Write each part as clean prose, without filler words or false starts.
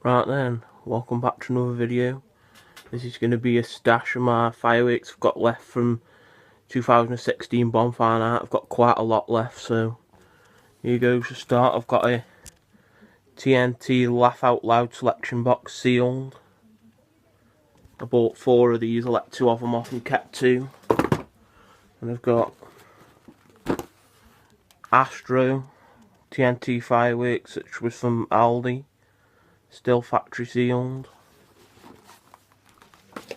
Right then, welcome back to another video. This is going to be a stash of my fireworks I've got left from 2016 bonfire night. I've got quite a lot left, so here goes to start. I've got a TNT Laugh Out Loud selection box sealed. I bought 4 of these, I let 2 of them off and kept 2. And I've got Astro TNT fireworks, which was from Aldi, still factory sealed.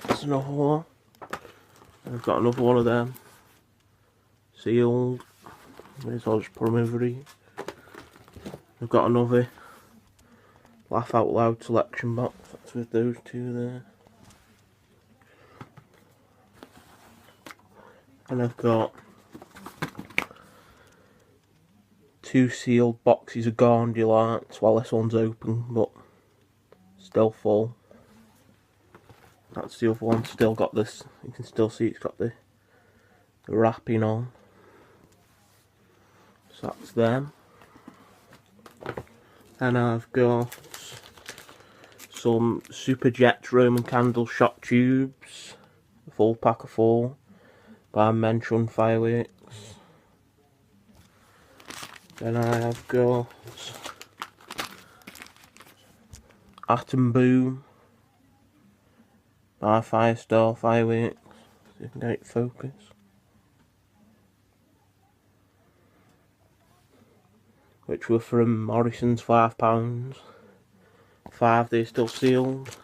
That's another one. And I've got another one of them sealed. May as well just put them over here. I've got another Laugh Out Loud selection box. That's with those 2 there. And I've got 2 sealed boxes of Gandhi lights. Well, this one's open, but still full. That's the other one. Still got this. You can still see it's got the wrapping on. So that's them. And I've got some Super Jet Roman candle shot tubes. A full pack of 4 by Mention Fireworks. Then I have got Atom Boom by Firestar Fireworks. See if you can get it focus. Which were from Morrison's, £5. 5 they're still sealed.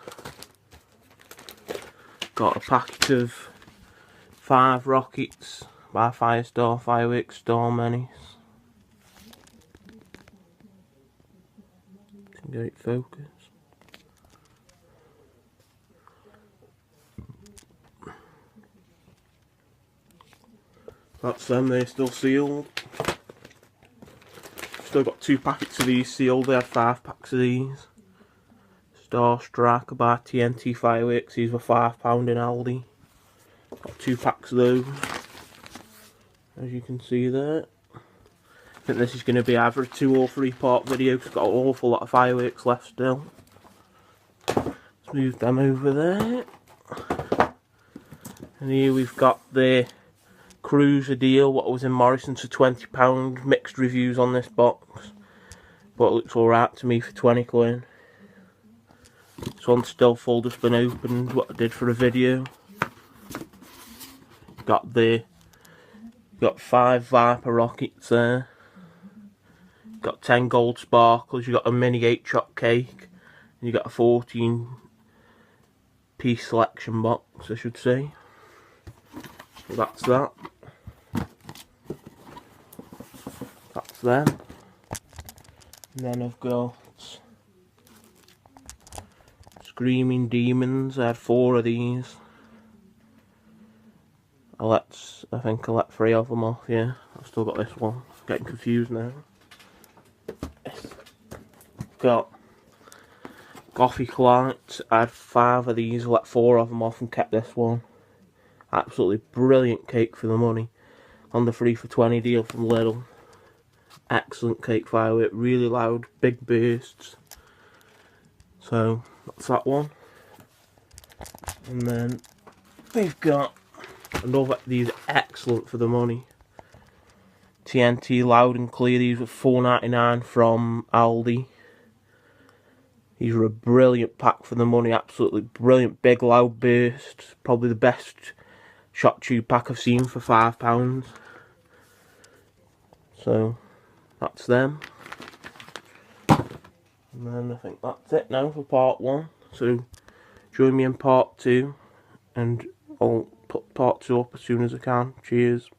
Got a packet of 5 rockets by Firestar Fireworks Storm Menace. Can get it focus. That's them, they're still sealed. Still got 2 packets of these sealed. They had 5 packs of these. Star Striker by TNT Fireworks. These were £5 in Aldi. Got 2 packs of those, as you can see there. I think this is going to be either a 2 or 3 part video because I've got an awful lot of fireworks left still. Let's move them over there. And here we've got the Cruiser deal, what was in Morrison's for £20. Mixed reviews on this box, but it looks alright to me for 20 quid. This one's still full, just been opened, what I did for a video. Got 5 Viper rockets there. Got 10 gold sparklers. You got a mini 8-shot cake, and you got a 14-piece selection box, I should say. So that's that. That's them. And then I've got Screaming Demons. I had 4 of these. I think I let 3 of them off, yeah. I've still got this one. Getting confused now. Got Gothic Lights. I had 5 of these. I let 4 of them off and kept this one. Absolutely brilliant cake for the money. On the 3 for 20 deal from Lidl. Excellent cake firework. Really loud, big bursts. So that's that one. And then we've got another. These are excellent for the money. TNT Loud and Clear. These were £4.99 from Aldi. These were a brilliant pack for the money. Absolutely brilliant, big loud bursts. Probably the best shot tube pack I've seen for £5. So that's them. And then I think that's it now for part 1. So join me in part 2, and I'll put part 2 up as soon as I can. Cheers.